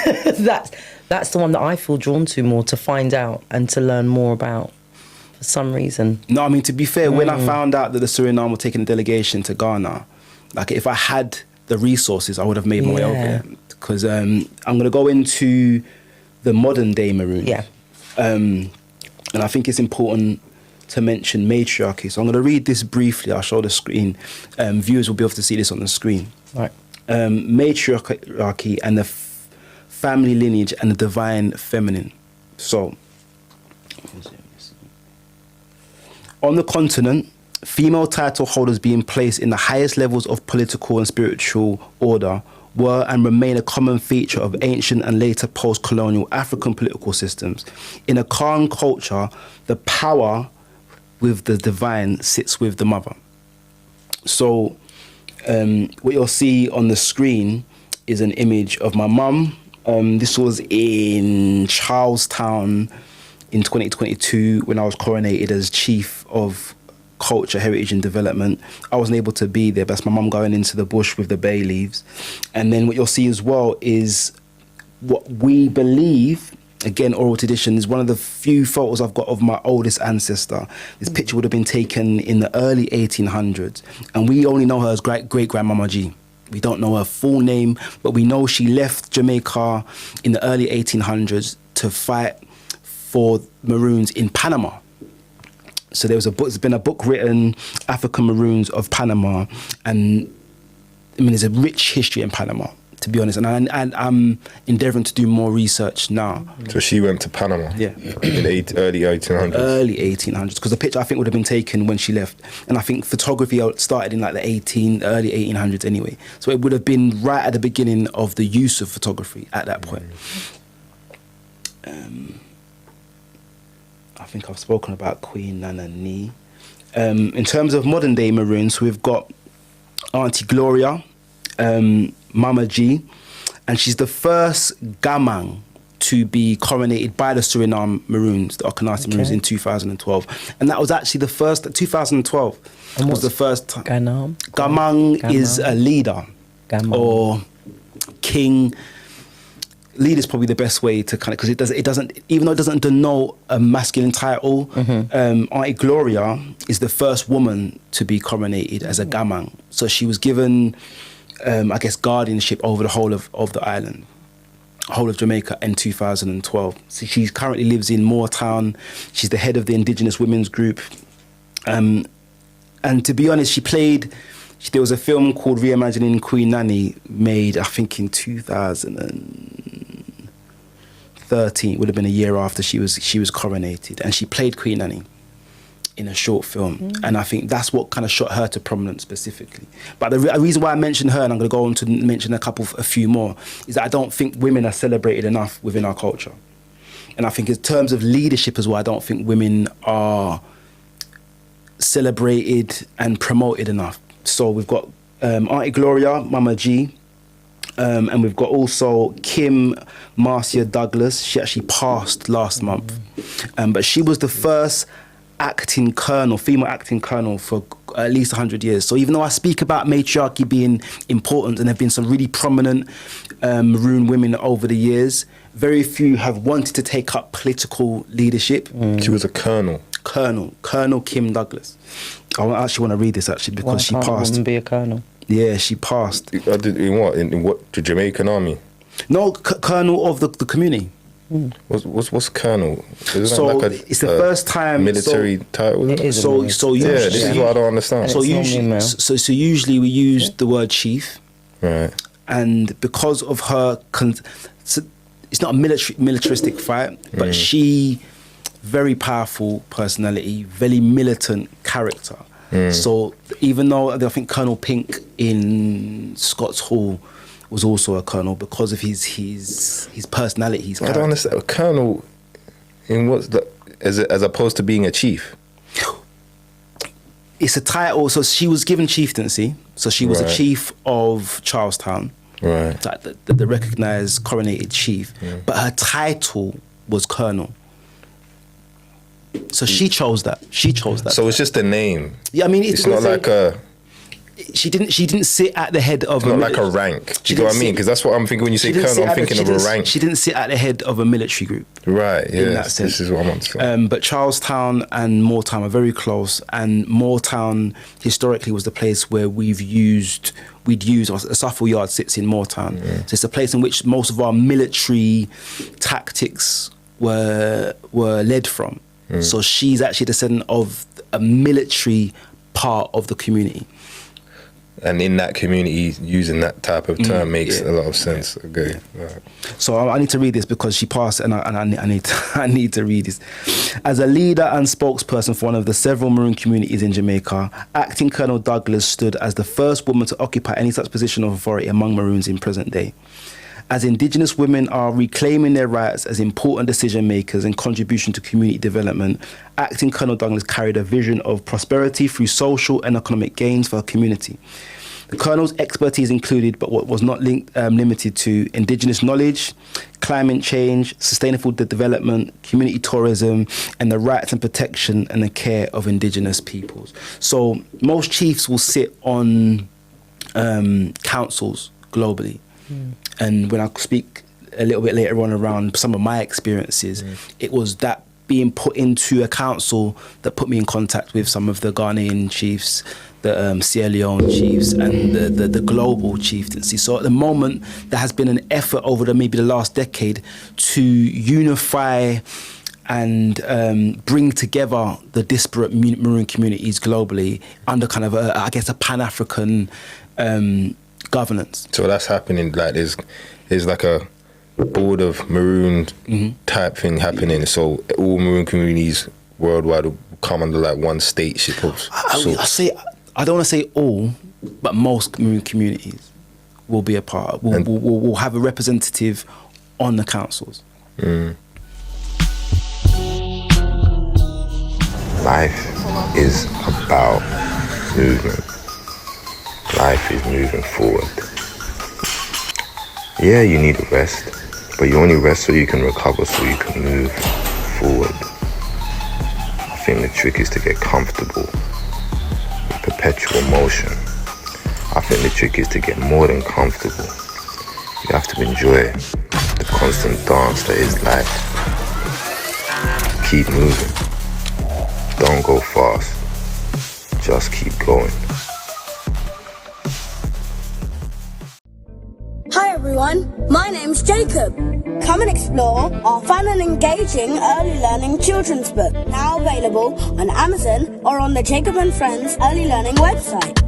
that's the one that I feel drawn to more, to find out and to learn more about for some reason. No, I mean, to be fair, when I found out that the Suriname were taking a delegation to Ghana, like if I had the resources, I would have made my way over there. Because I'm going to go into the modern day Maroons. And I think it's important to mention matriarchy. So I'm going to read this briefly. I'll show the screen. Viewers will be able to see this on the screen. Right. Matriarchy and the family lineage and the divine feminine. So, on the continent, female title holders being placed in the highest levels of political and spiritual order were and remain a common feature of ancient and later post-colonial African political systems. In a Khan culture, the power with the divine sits with the mother. So what you'll see on the screen is an image of my mum. This was in Charlestown in 2022 when I was coronated as Chief of Culture, Heritage and Development. I wasn't able to be there, but that's my mum going into the bush with the bay leaves. And then what you'll see as well is what we believe, again, oral tradition, is one of the few photos I've got of my oldest ancestor. This picture would have been taken in the early 1800s, and we only know her as great-grandmama G. We don't know her full name, but we know she left Jamaica in the early 1800s to fight for Maroons in Panama. So there's been a book written, African Maroons of Panama, and I mean, there's a rich history in Panama, to be honest, and I'm endeavouring to do more research now. So she went to Panama? Yeah. In early 1800s? Early 1800s, because the picture I think would have been taken when she left, and I think photography started in like the early 1800s anyway, so it would have been right at the beginning of the use of photography at that point. I think I've spoken about Queen Nana Nee. In terms of modern day Maroons, we've got Auntie Gloria, Mama G, and she's the first Gamang to be coronated by the Suriname Maroons, the Okanasi Maroons, in 2012. And that was actually the first, 2012 was the first time. Gamang is a leader or king. Lead is probably the best way to kind of, because it doesn't, even though it doesn't denote a masculine title, Auntie Gloria is the first woman to be coronated as a Gamang. So she was given, I guess, guardianship over the whole of the island, whole of Jamaica in 2012. So she currently lives in Moortown. She's the head of the Indigenous Women's Group. And to be honest, there was a film called Reimagining Queen Nanny made, I think, in 2013. It would have been a year after she was coronated, and she played Queen Nanny in a short film. And I think that's what kind of shot her to prominence specifically. But the reason why I mentioned her, and I'm going to go on to mention a few more, is that I don't think women are celebrated enough within our culture. And I think in terms of leadership as well, I don't think women are celebrated and promoted enough. So we've got Auntie Gloria, Mama G, and we've got also Kim Marcia Douglas. She actually passed last month, but she was the first female acting colonel for at least 100 years. So even though I speak about matriarchy being important, and there have been some really prominent Maroon women over the years, very few have wanted to take up political leadership. She was a colonel. Colonel Kim Douglas. I actually want to read this actually because she passed. Woman be a colonel? Yeah, she passed. In what? In what? The Jamaican army? No, colonel of the community. What's colonel? So like it's the first time military title. This is what I don't understand. So usually we use the word chief, right? And because of her, it's not a militaristic fight, but she. Very powerful personality, very militant character. So even though I think Colonel Pink in Scott's Hall was also a colonel, because of his personality, his character. I don't understand. A colonel in what's the as opposed to being a chief? It's a title. So she was given chieftaincy. So she was a chief of Charlestown, right? Like the recognised coronated chief, but her title was colonel. So she chose that. So it's just a name. Yeah, I mean, it's not like a. She didn't sit at the head of. It's not like a rank. Do you know what I mean? Because that's what I'm thinking when you say colonel. I'm thinking of a rank. She didn't sit at the head of a military group. Right. Yeah. In that sense. This is what I'm saying. But Charlestown and Moortown are very close, and Moortown historically was the place where we'd used ASAFO Yard sits in Moortown. So it's a place in which most of our military tactics were led from. So she's actually a descendant of a military part of the community. And in that community, using that type of term makes a lot of sense. Okay. Right. So I need to read this because she passed, and I need to read this. As a leader and spokesperson for one of the several Maroon communities in Jamaica, Acting Colonel Douglas stood as the first woman to occupy any such position of authority among Maroons in present day. As Indigenous women are reclaiming their rights as important decision makers and contribution to community development, Acting Colonel Douglas carried a vision of prosperity through social and economic gains for her community. The Colonel's expertise included, but what was not limited to, Indigenous knowledge, climate change, sustainable development, community tourism, and the rights and protection and the care of Indigenous peoples. So most chiefs will sit on councils globally. And when I speak a little bit later on around some of my experiences, it was that being put into a council that put me in contact with some of the Ghanaian chiefs, the Sierra Leone chiefs, and the global chieftaincy. So at the moment, there has been an effort over maybe the last decade to unify and bring together the disparate Maroon communities globally under kind of a Pan-African governance. So that's happening. Like there's like a board of Maroon type thing happening. So all Maroon communities worldwide will come under like one stateship. I don't want to say all, but most Maroon communities will be a part. Will have a representative on the councils. Life is about movement. Life is moving forward. Yeah, you need a rest, but you only rest so you can recover, so you can move forward. I think the trick is to get comfortable with perpetual motion. I think the trick is to get more than comfortable. You have to enjoy the constant dance that is life. Keep moving. Don't go fast. Just keep going. Hi everyone, my name's Jacob. Come and explore our fun and engaging early learning children's book, now available on Amazon or on the Jacob and Friends Early Learning website.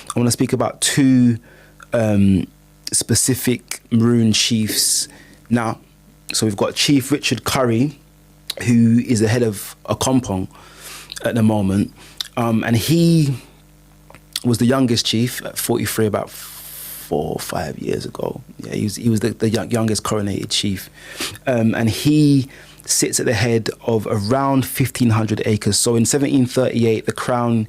I want to speak about two specific Maroon chiefs now. So we've got Chief Richard Curry, who is the head of Akompong at the moment. And he was the youngest chief at 43 about 4 or 5 years ago. Yeah, he was the youngest coronated chief. And he sits at the head of around 1,500 acres. So in 1738, the Crown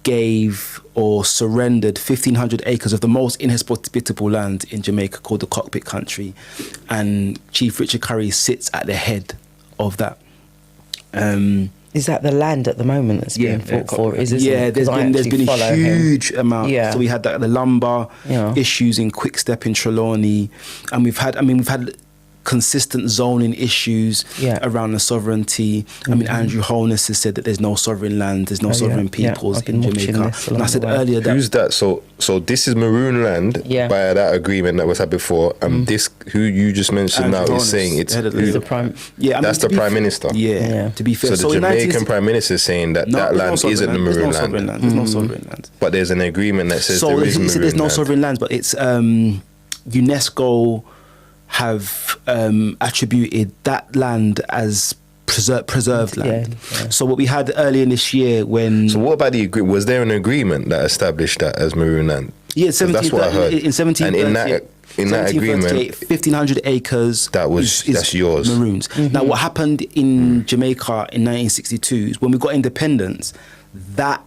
gave or surrendered 1,500 acres of the most inhospitable land in Jamaica called the Cockpit Country, and Chief Richard Curry sits at the head of that. Is that the land at the moment that's being fought for? There's been a huge amount. Yeah. So we had the lumber issues in Quickstep in Trelawney, and we've had consistent zoning issues around the sovereignty. I mean, Andrew Holness has said that there's no sovereign land, there's no sovereign peoples in Jamaica. And I said earlier that... Who's that? So this is Maroon land by that agreement that was had before. And this, who you just mentioned Andrew now, Holness, is saying it's... the prime... that's the Prime Minister. Yeah, to be fair. So the Jamaican Prime Minister is saying that that land isn't the Maroon land. There's no sovereign land. But there's an agreement that says there is Maroon land. There's no sovereign land, but it's UNESCO have attributed that land as preserved land. So what we had earlier in this year when... So what about the agreement? Was there an agreement that established that as Maroon land? Yeah, that's what I heard. In 1738, in that agreement, 1,500 acres that's yours. Maroons. Now what happened in Jamaica in 1962 is when we got independence, that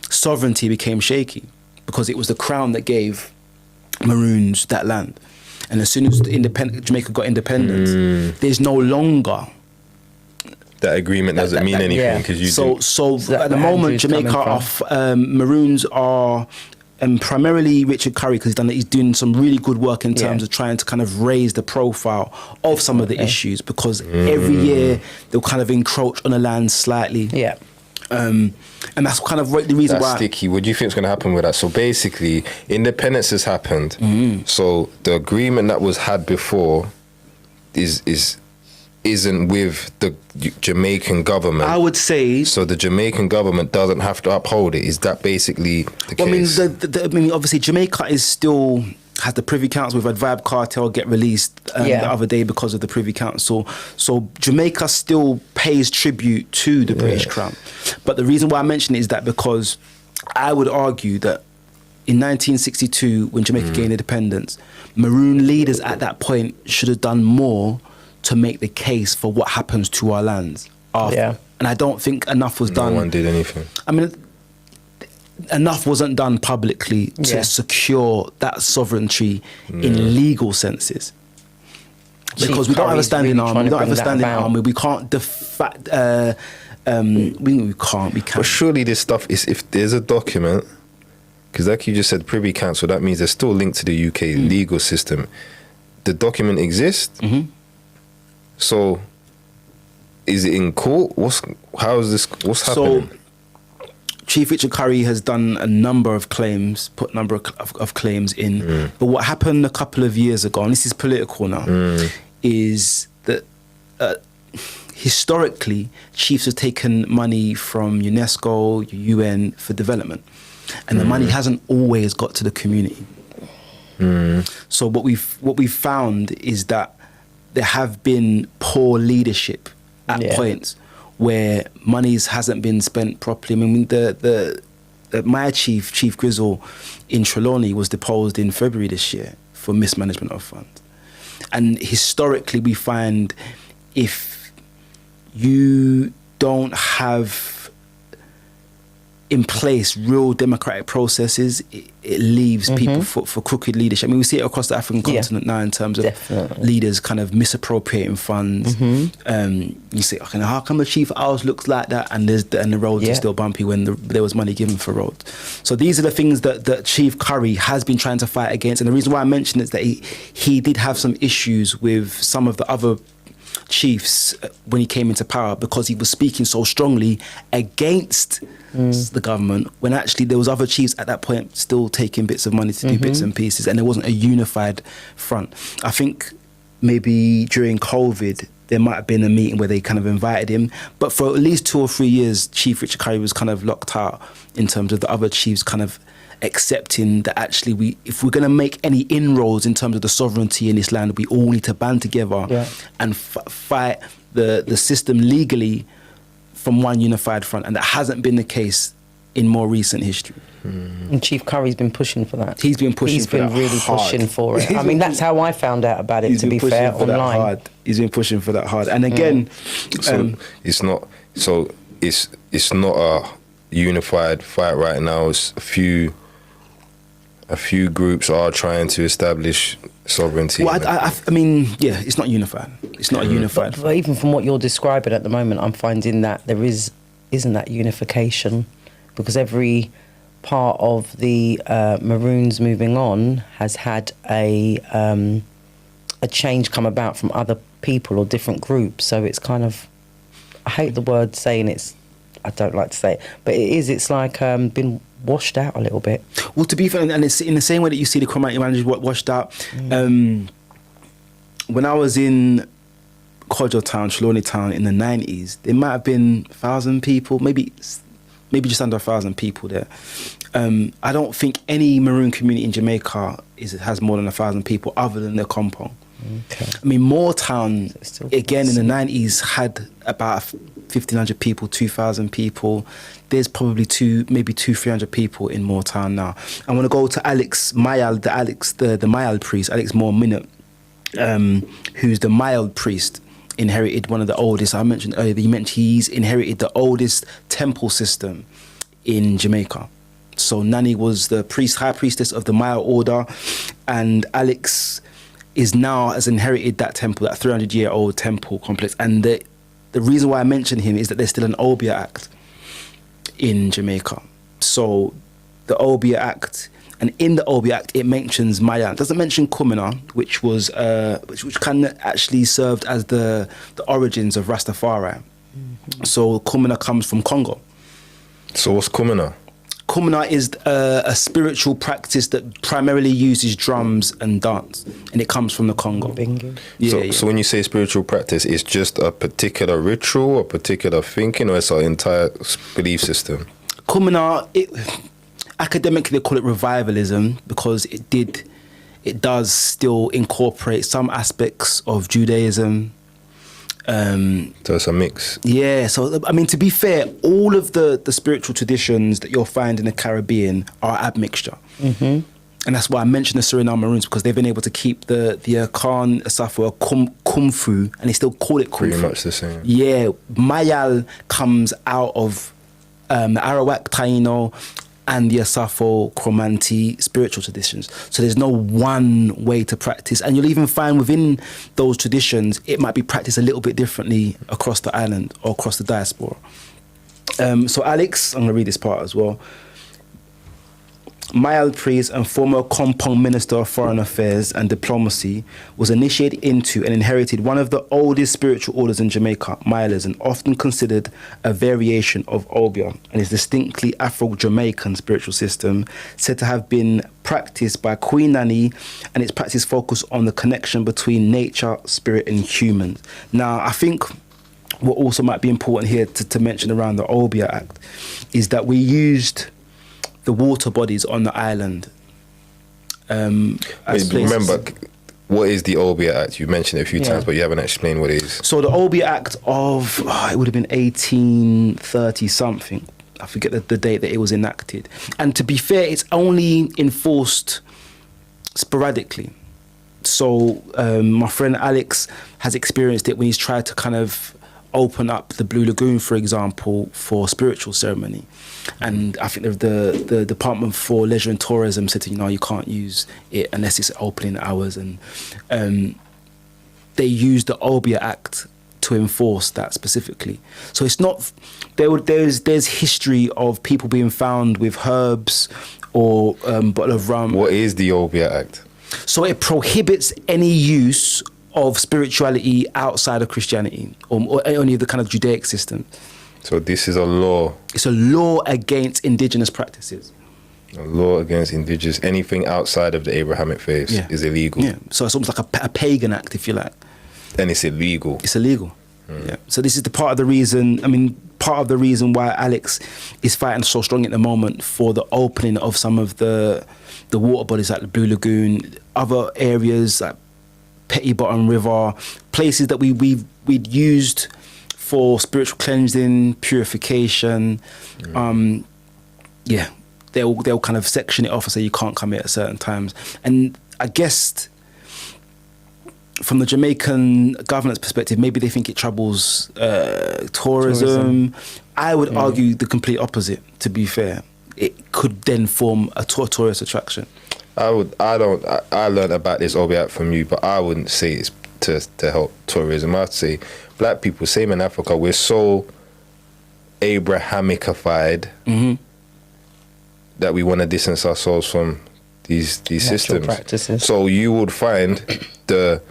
sovereignty became shaky because it was the Crown that gave Maroons that land. And as soon as Jamaica got independence, there's no longer... That agreement doesn't mean anything because you... So at the moment, Jamaica Maroons are... primarily Richard Curry, because he's doing some really good work in terms of trying to kind of raise the profile of some of the issues, because every year they'll kind of encroach on the land slightly. And that's kind of the reason why. That's sticky. What do you think is going to happen with that? So basically, independence has happened. So the agreement that was had before isn't with the Jamaican government. I would say. So the Jamaican government doesn't have to uphold it. Is that basically the case? I mean, obviously Jamaica is still has the Privy Council. We've had Vibe Cartel get released the other day because of the Privy Council. So Jamaica still pays tribute to the British Crown. But the reason why I mention it is that because I would argue that in 1962, when Jamaica gained independence, Maroon leaders at that point should have done more to make the case for what happens to our lands. And I don't think enough was done. No one did anything. I mean, enough wasn't done publicly to secure that sovereignty in legal senses. Because we don't have a standing army. We don't have a standing army. We can't we can. But surely this stuff is, if there's a document, because like you just said, Privy Council, that means they're still linked to the UK legal system. The document exists. So is it in court? What's happening? Chief Richard Curry has done a number of claims, put a number of claims in. But what happened a couple of years ago, and this is political now, is that historically, chiefs have taken money from UNESCO, UN for development. And the money hasn't always got to the community. So what we've found is that there have been poor leadership at points where monies hasn't been spent properly. I mean, my Chief Grizzle in Trelawney was deposed in February this year for mismanagement of funds. And historically, we find if you don't have in place real democratic processes, it leaves people for crooked leadership. I mean, we see it across the African continent now in terms of leaders kind of misappropriating funds. You say, okay, how come the chief ours looks like that and the roads are still bumpy when there was money given for roads? So these are the things that Chief Curry has been trying to fight against. And the reason why I mention it is that he did have some issues with some of the other chiefs when he came into power, because he was speaking so strongly against the government, when actually there was other chiefs at that point still taking bits of money to do bits and pieces, and there wasn't a unified front. I think maybe during COVID there might have been a meeting where they kind of invited him, but for at least 2 or 3 years Chief Richard Curry was kind of locked out in terms of the other chiefs kind of accepting that actually if we're going to make any inroads in terms of the sovereignty in this land, we all need to band together and fight the system legally from one unified front. And that hasn't been the case in more recent history. And Chief Curry's been pushing for that. He's been pushing for that. He's been really pushing for it. I mean, that's how I found out about it, to be fair, online. He's been pushing for that hard. And again... it's not a unified fight right now. It's a few groups are trying to establish sovereignty. Well, I mean, it's not unified. It's not a unified but even from what you're describing at the moment, I'm finding that there isn't that unification, because every part of the Maroons moving on has had a change come about from other people or different groups. So it's kind of, I hate the word saying it's, I don't like to say it, but it's like been washed out a little bit. Well, to be fair, and it's in the same way that you see the community managers washed out. When I was in Kojo Town, Trelawney Town in the 90s, there might have been 1,000 people, maybe just under 1,000 people there. I don't think any Maroon community in Jamaica has more than 1,000 people other than the compound. Okay. I mean, Moortown, again, in the 90s had about 1,500 people, 2,000 people. There's probably 300 people in Moortown now. I want to go to Alex Mayal, the Mayal priest, Alex Moore Minute, who's the Mayal priest, inherited one of the oldest. I mentioned earlier that he's inherited the oldest temple system in Jamaica. So Nani was the high priestess of the Mayal order, and Alex has inherited that temple, that 300-year-old temple complex. And the reason why I mention him is that there's still an Obia Act in Jamaica. So the Obia Act, and in the Obia Act, it mentions Maya. It doesn't mention Kumina, which kind of actually served as the origins of Rastafari. So Kumina comes from Congo. So what's Kumina? Kumina is a spiritual practice that primarily uses drums and dance, and it comes from the Congo. So when you say spiritual practice, it's just a particular ritual, a particular thinking, or it's an entire belief system? Kumina, academically they call it revivalism because it does still incorporate some aspects of Judaism. So it's a mix. Yeah, so I mean, to be fair, all of the spiritual traditions that you'll find in the Caribbean are admixture. And that's why I mentioned the Suriname Maroons, because they've been able to keep the Akan, ASAFO, Kung Fu, and they still call it Kung Fu. Pretty much the same. Yeah, Mayal comes out of the Arawak Taino and the ASAFO Chromanti spiritual traditions. So there's no one way to practice. And you'll even find within those traditions, it might be practiced a little bit differently across the island or across the diaspora. So Alex, I'm going to read this part as well. Mayal priest and former Kompong Minister of Foreign Affairs and Diplomacy, was initiated into and inherited one of the oldest spiritual orders in Jamaica, Mayalism, often considered a variation of Obia, and is distinctly Afro-Jamaican spiritual system, said to have been practiced by Queen Nanny, and its practice focused on the connection between nature, spirit and humans. Now, I think what also might be important here to mention around the Obia Act is that we used the water bodies on the island. Remember, what is the Obia Act? You mentioned it a few times, but you haven't explained what it is. So the Obia Act of, it would have been 1830 something. I forget the date that it was enacted. And to be fair, it's only enforced sporadically. So my friend Alex has experienced it when he's tried to kind of open up the Blue Lagoon, for example, for spiritual ceremony. And I think the Department for Leisure and Tourism said to you can't use it unless it's opening hours. And they used the Obia Act to enforce that specifically. So it's not, there's history of people being found with herbs or bottle of rum. What is the Obia Act? So it prohibits any use of spirituality outside of Christianity or any of the kind of Judaic system. So this is a law. It's a law against indigenous practices. A law against indigenous, anything outside of the Abrahamic faith is illegal. Yeah, so it's almost like a pagan act, if you like. And it's illegal. It's illegal. Yeah. So this is the part of the reason why Alex is fighting so strong at the moment for the opening of some of the water bodies like the Blue Lagoon, other areas like Petty Bottom River, places that we'd used for spiritual cleansing, purification. They'll kind of section it off and say you can't come here at certain times. And I guess from the Jamaican government's perspective, maybe they think it troubles tourism. I would argue the complete opposite, to be fair. It could then form a tourist attraction. I learned about this Obia Act from you, but I wouldn't say it's to help tourism. I'd say black people, same in Africa, we're so Abrahamicified that we want to distance ourselves from these systems. Practices. So you would find the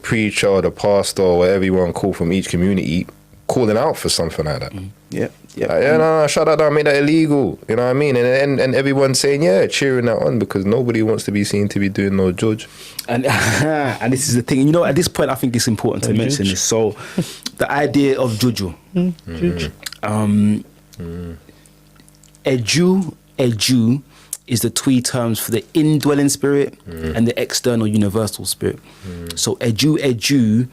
preacher or the pastor or whatever you want to call from each community calling out for something like that. No, shut that down, make that illegal. You know what I mean? And everyone's saying, cheering that on because nobody wants to be seen to be doing no judge. And this is the thing. You know, at this point, I think it's important to mention this. So, the idea of juju. Eju is the twee terms for the indwelling spirit and the external universal spirit. So Eju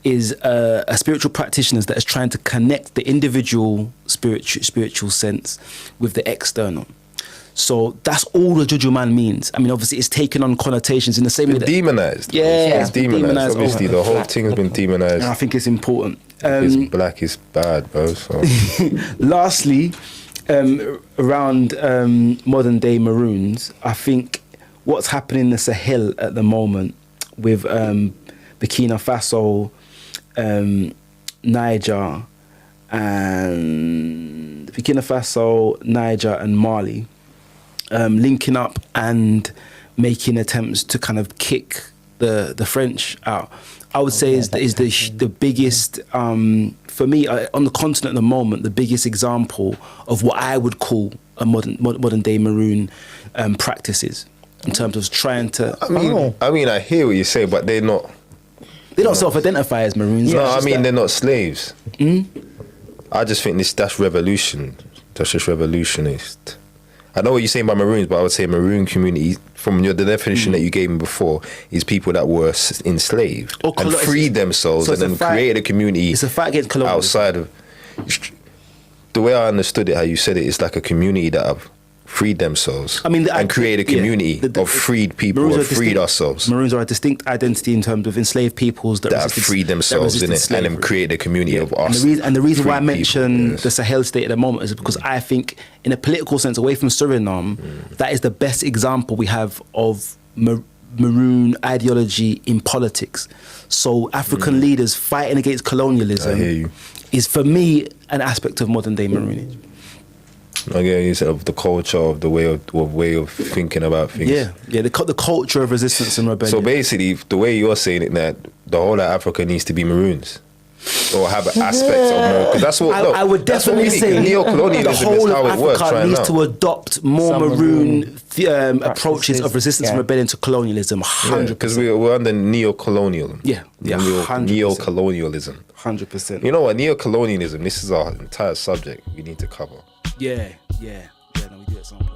is a spiritual practitioner that is trying to connect the individual spiritual sense with the external. So that's all the Juju man means. I mean, obviously, it's taken on connotations in the same way that demonized. It's been demonized. Obviously, the whole thing has been demonized. And I think it's important. It's black is bad, bro. So. Lastly, around modern day Maroons, I think what's happening in the Sahel at the moment with Burkina Faso, Niger and Mali linking up and making attempts to kind of kick the French out, I would say is the biggest, for me, on the continent at the moment, the biggest example of what I would call a modern day Maroon practices in terms of trying to. I mean, I hear what you say, but they're not. They don't self-identify as Maroons. No, I mean, they're not slaves. I just think that's revolution. That's just revolutionist. I know what you're saying about Maroons, but I would say Maroon community, from the definition that you gave me before, is people that were enslaved and freed themselves and then created a community. It's a fight against colonialism. Outside of the way I understood it, how you said it, it's like a community that have freed themselves. And created a community of freed people who freed ourselves. Maroons are a distinct identity in terms of enslaved peoples that have freed themselves in it and then created a community of us. And the reason why I mention the Sahel state at the moment is because I think, in a political sense, away from Suriname, that is the best example we have of Maroon ideology in politics. So African leaders fighting against colonialism is, for me, an aspect of modern day Maroonage. You said of the culture, of the way of thinking about things. Yeah, the culture of resistance and rebellion. So basically, the way you're saying it, that the whole of Africa needs to be Maroons, or have aspects of Maroon. Because that's what I would definitely say neo-colonialism the whole is how of it works Africa right needs now. to adopt more Maroon approaches of resistance and rebellion to colonialism. 100%. Because we're under neo-colonialism. Neo-colonialism. 100%. You know what? Neo-colonialism. This is our entire subject we need to cover. Yeah. No, we do it at some point.